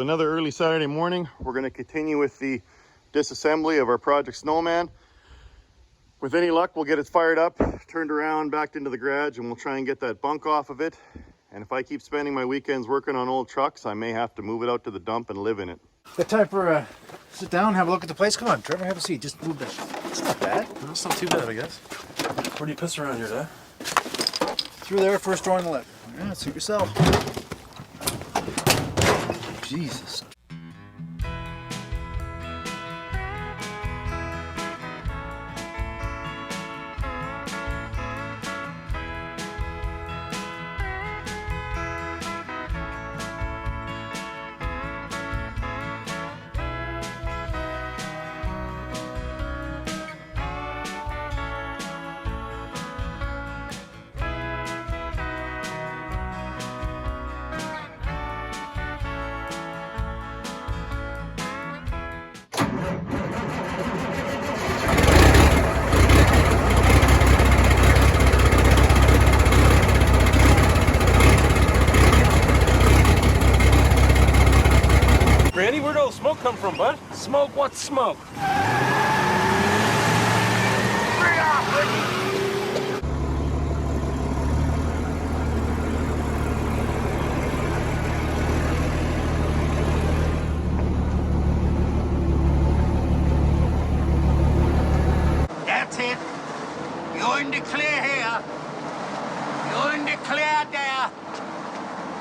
Another early Saturday morning. We're going to continue with the disassembly of our project Snowman. With any luck, we'll get it fired up, turned around, backed into the garage, and we'll try and get that bunk off of it. And if I keep spending my weekends working on old trucks, I may have to move it out to the dump and live in it. Got time for sit down, have a look at the place. Come on, Trevor, have a seat. Just move that. It's not bad. No, it's not too bad, I guess. Where do you piss around here, Dad? Through there, first door on the left. Yeah, suit yourself. Jesus. Granny, where'd all the smoke come from, bud? Smoke? What smoke? That's it. You're in the clear here. You're in the clear there.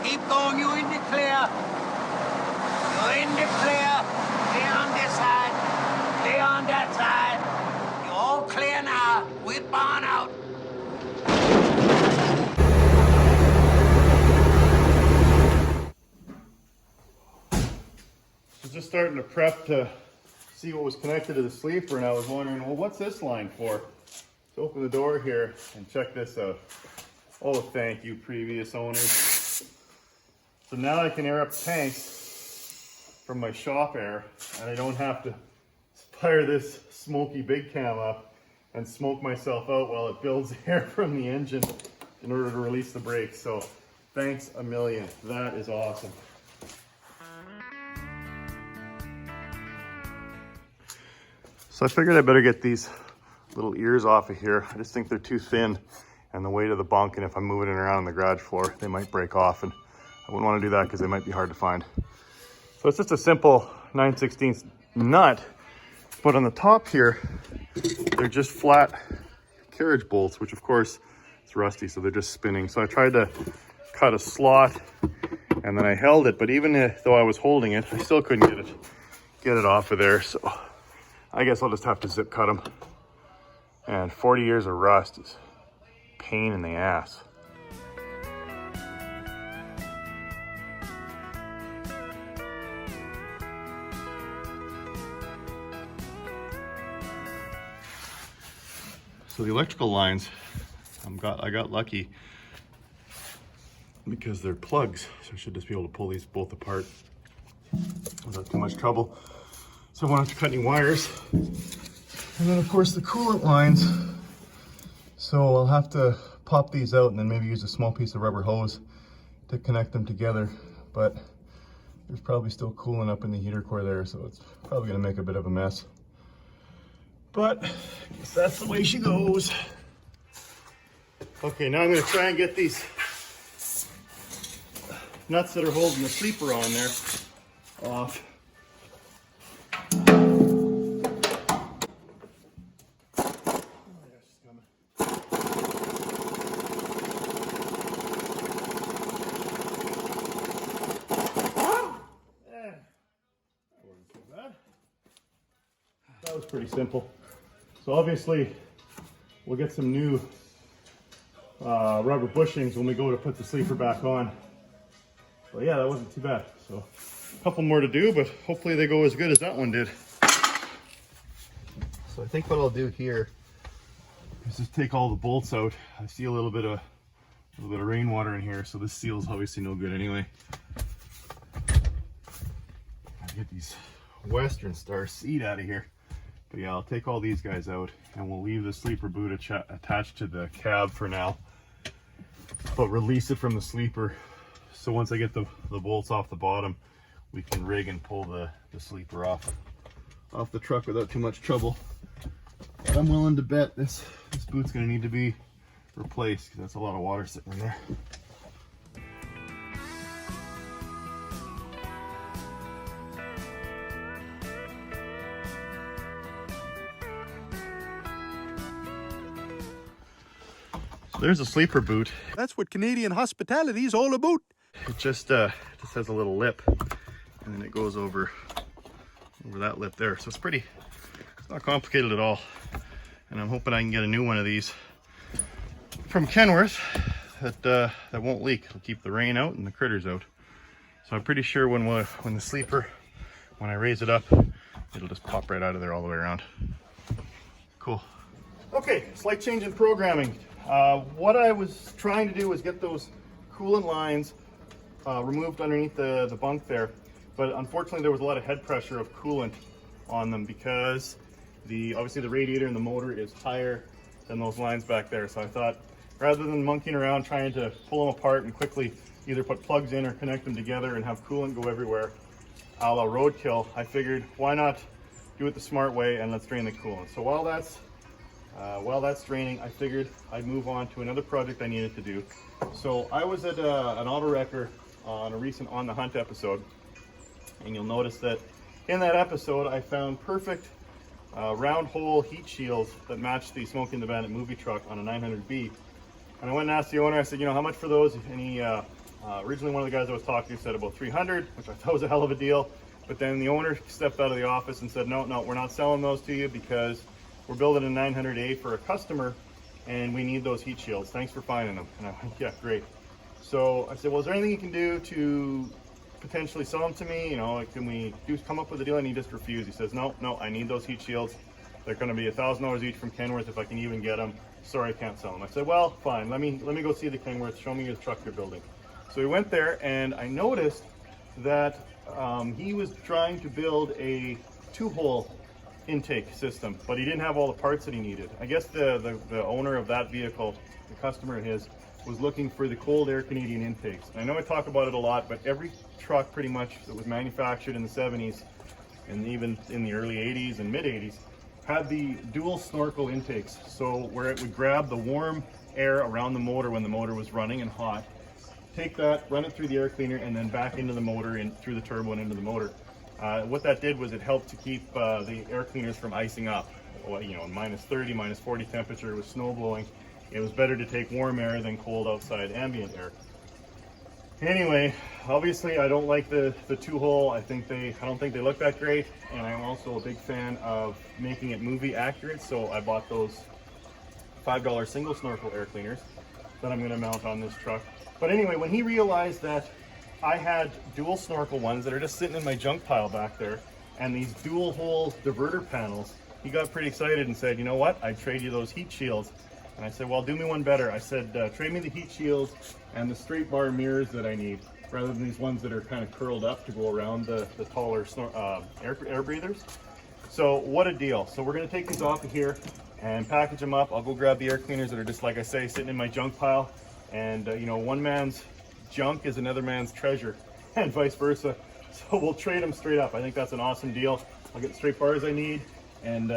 Keep going, you're in the clear. You're in the clear. Clear on this side. Clear on that side. You're all clear now. Whip on out. So just starting to prep to see what was connected to the sleeper, and I was wondering, well, what's this line for? So open the door here and check this out. Oh, thank you, previous owners. So now I can air up tanks from my shop air, and I don't have to fire this Smokey big cam up and smoke myself out while it builds air from the engine in order to release the brakes. So thanks a million. That is awesome. So I figured I better get these little ears off of here. I just think they're too thin and the weight of the bunk, and if I'm moving it around on the garage floor, they might break off, and I wouldn't want to do that because they might be hard to find. So it's just a simple 9/16 nut, but on the top here, they're just flat carriage bolts, which of course it's rusty, so they're just spinning. So I tried to cut a slot and then I held it, but even though I was holding it, I still couldn't get it off of there. So I guess I'll just have to zip cut them. And 40 years of rust is a pain in the ass. So the electrical lines, I got lucky because they're plugs. So I should just be able to pull these both apart without too much trouble. So I won't have to cut any wires. And then of course the coolant lines. So I'll have to pop these out and then maybe use a small piece of rubber hose to connect them together. But there's probably still coolant up in the heater core there, so it's probably gonna make a bit of a mess. But I guess that's the way she goes. Okay, now I'm going to try and get these nuts that are holding the sleeper on there off. That was pretty simple. So obviously we'll get some new rubber bushings when we go to put the sleeper back on. But yeah, that wasn't too bad. So a couple more to do, but hopefully they go as good as that one did. So I think what I'll do here is just take all the bolts out. I see a little bit of rainwater in here, so this seal's obviously no good anyway. I'll get these Western Star seat out of here. But yeah, I'll take all these guys out and we'll leave the sleeper boot attached to the cab for now, but release it from the sleeper. So once I get the bolts off the bottom, we can rig and pull the sleeper off the truck without too much trouble. But I'm willing to bet this boot's gonna need to be replaced because that's a lot of water sitting in there. So there's a sleeper boot. That's what Canadian hospitality is all about. It just has a little lip, and then it goes over that lip there. So it's not complicated at all. And I'm hoping I can get a new one of these from Kenworth that won't leak. It'll keep the rain out and the critters out. So I'm pretty sure when the sleeper, when I raise it up, it'll just pop right out of there all the way around. Cool. Okay, slight change in programming. What I was trying to do was get those coolant lines removed underneath the bunk there, but unfortunately there was a lot of head pressure of coolant on them because obviously the radiator and the motor is higher than those lines back there. So I thought, rather than monkeying around trying to pull them apart and quickly either put plugs in or connect them together and have coolant go everywhere, a la roadkill, I figured why not do it the smart way and let's drain the coolant. So while that's draining, I figured I'd move on to another project I needed to do. So I was at an auto wrecker on a recent On the Hunt episode, and you'll notice that in that episode I found perfect round hole heat shields that matched the Smokey and the Bandit movie truck on a 900B. And I went and asked the owner, I said, you know, how much for those? And he, originally one of the guys I was talking to said about 300, which I thought was a hell of a deal. But then the owner stepped out of the office and said, no, we're not selling those to you because we're building a 900A for a customer and we need those heat shields. Thanks for finding them. And I went, yeah, great. So I said, well, is there anything you can do to potentially sell them to me? You know, like, can we come up with a deal? And he just refused. He says, no, I need those heat shields. They're going to be $1,000 each from Kenworth if I can even get them. Sorry, I can't sell them. I said, well, fine. Let me go see the Kenworth. Show me your truck you're building. So we went there, and I noticed that he was trying to build a 2-hole intake system, but he didn't have all the parts that he needed. I guess the owner of that vehicle, the customer of his, was looking for the cold air Canadian intakes. And I know I talk about it a lot, but every truck pretty much that was manufactured in the 70s and even in the early 80s and mid 80s had the dual snorkel intakes. So where it would grab the warm air around the motor when the motor was running and hot, take that, run it through the air cleaner, and then back into the motor and through the turbo and into the motor. What that did was it helped to keep the air cleaners from icing up. You know, minus 30, minus 40 temperature with snow blowing. It was better to take warm air than cold outside ambient air. Anyway, obviously I don't like the 2-hole. I don't think they look that great, and I'm also a big fan of making it movie accurate. So I bought those $5 single snorkel air cleaners that I'm going to mount on this truck. But anyway, when he realized that I had dual snorkel ones that are just sitting in my junk pile back there, and these dual hole diverter panels, he got pretty excited and said, you know what, I'd trade you those heat shields. And I said, well, do me one better. I said, trade me the heat shields and the straight bar mirrors that I need, rather than these ones that are kind of curled up to go around the taller air breathers. So what a deal. So we're going to take these off of here and package them up. I'll go grab the air cleaners that are just, like I say, sitting in my junk pile. And, you know, one man's junk is another man's treasure, and vice versa. So we'll trade them straight up. I think that's an awesome deal. I'll get the straight bars I need and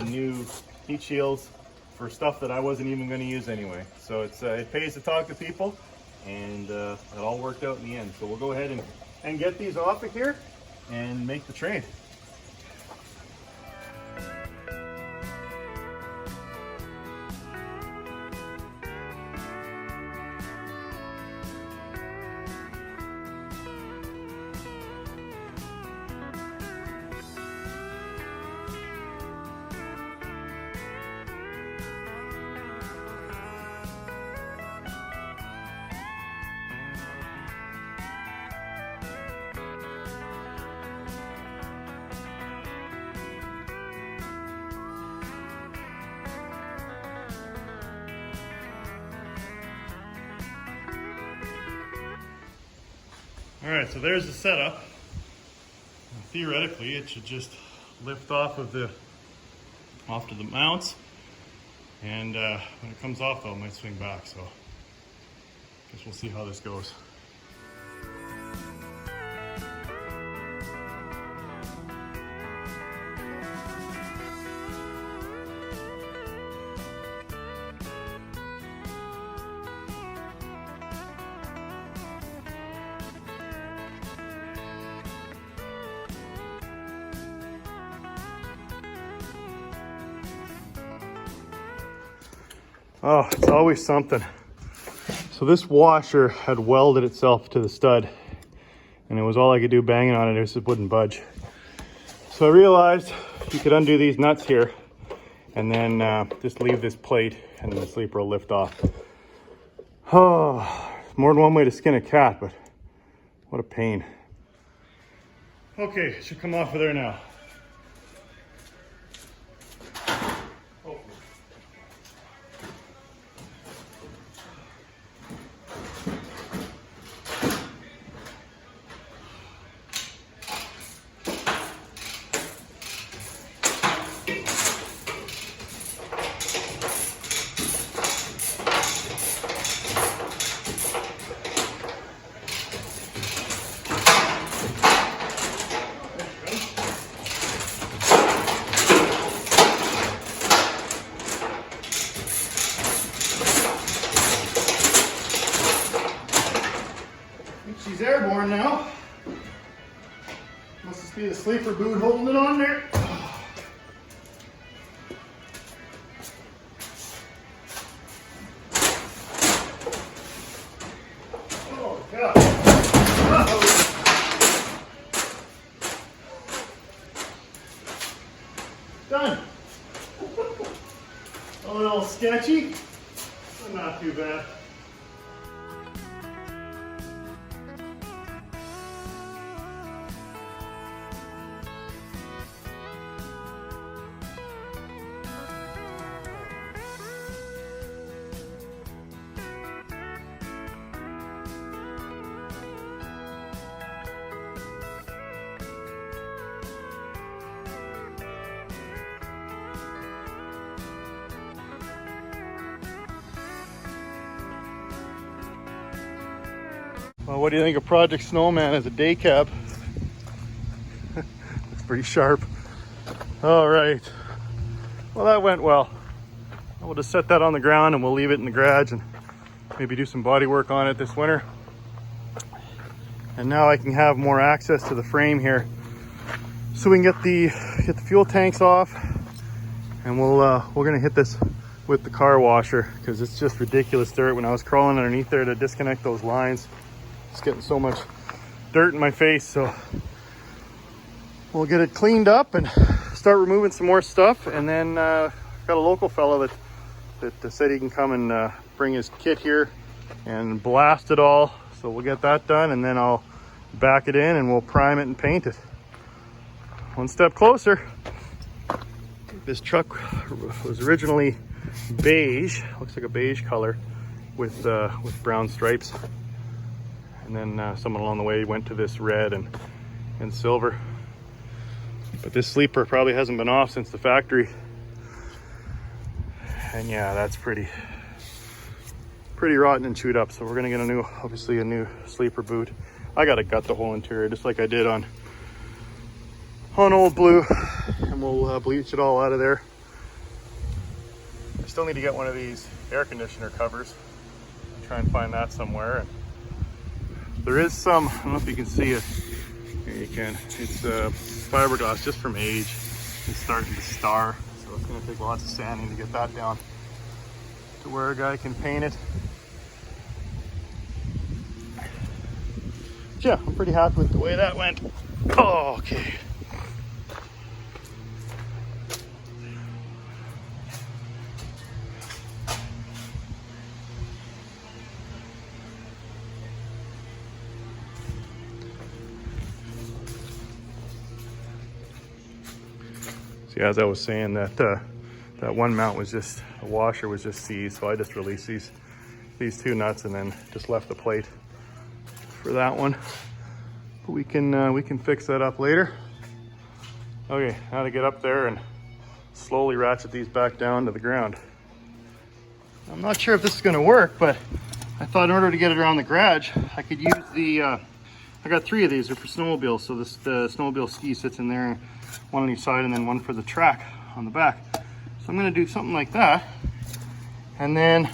new heat shields for stuff that I wasn't even going to use anyway. So it pays to talk to people, and it all worked out in the end. So we'll go ahead and get these off of here and make the trade. All right, so there's the setup. Theoretically, it should just lift off to the mounts, and when it comes off, though, it might swing back. So, I guess we'll see how this goes. Oh, it's always something. So this washer had welded itself to the stud, and it was all I could do banging on it. It just wouldn't budge. So I realized you could undo these nuts here and then just leave this plate and the sleeper will lift off. Oh, more than one way to skin a cat, but what a pain. Okay, it should come off of there now. She's airborne now. Must just be the sleeper boot holding it on there. Oh God. Done. A little sketchy, but not too bad. Well, what do you think of Project Snowman as a day cab? It's pretty sharp. All right. Well, that went well. We'll just set that on the ground and we'll leave it in the garage and maybe do some body work on it this winter. And now I can have more access to the frame here, so we can get the fuel tanks off, and we're gonna hit this with the car washer because it's just ridiculous dirt. When I was crawling underneath there to disconnect those lines, it's getting so much dirt in my face. So we'll get it cleaned up and start removing some more stuff. And then got a local fellow that said he can come and bring his kit here and blast it all. So we'll get that done, and then I'll back it in and we'll prime it and paint it. One step closer. This truck was originally beige, looks like a beige color with brown stripes. And then someone along the way went to this red and silver. But this sleeper probably hasn't been off since the factory. And yeah, that's pretty rotten and chewed up. So we're gonna get obviously a new sleeper boot. I gotta gut the whole interior just like I did on Old Blue, and we'll bleach it all out of there. I still need to get one of these air conditioner covers. I'll try and find that somewhere. And there is some, I don't know if you can see it. Here you can. It's fiberglass just from age. It's starting to star, so it's gonna take lots of sanding to get that down to where a guy can paint it. Yeah, I'm pretty happy with the way that went. Oh, okay. See, as I was saying, that one mount was just, the washer was just seized, so I just released these two nuts and then just left the plate for that one. But we can fix that up later. Okay, now to get up there and slowly ratchet these back down to the ground. I'm not sure if this is going to work, but I thought in order to get it around the garage, I could use the I got 3 of these. They're for snowmobiles, so the snowmobile ski sits in there, one on each side and then one for the track on the back. So I'm going to do something like that, and then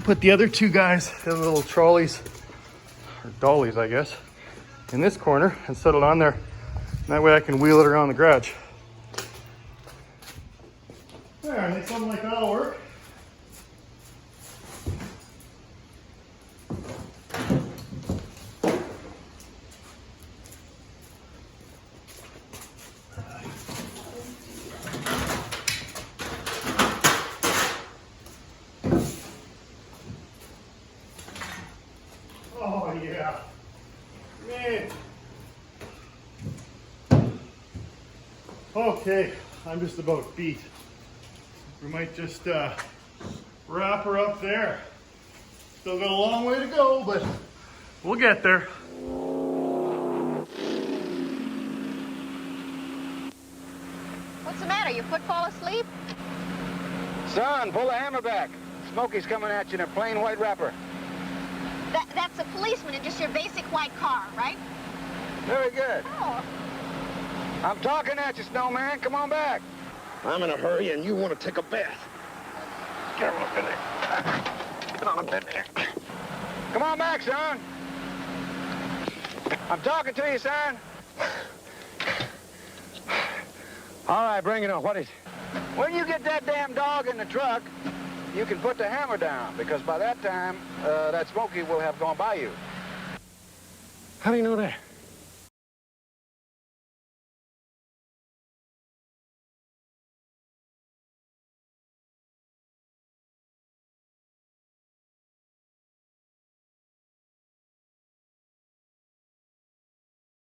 put the other 2 guys, the little trolleys or dollies, I guess, in this corner and set it on there. And that way I can wheel it around the garage. There, I think something like that'll work. Okay, I'm just about beat. We might just wrap her up there. Still got a long way to go, but we'll get there. What's the matter? Your foot fall asleep? Son, pull the hammer back. Smokey's coming at you in a plain white wrapper. That's a policeman in just your basic white car, right? Very good. Oh. I'm talking at you, Snowman. Come on back. I'm in a hurry and you want to take a bath. Get on up in there. Get on up in there. Come on back, son. I'm talking to you, son. All right, bring it on. What is it? When you get that damn dog in the truck, you can put the hammer down, because by that time, that Smokey will have gone by you. How do you know that?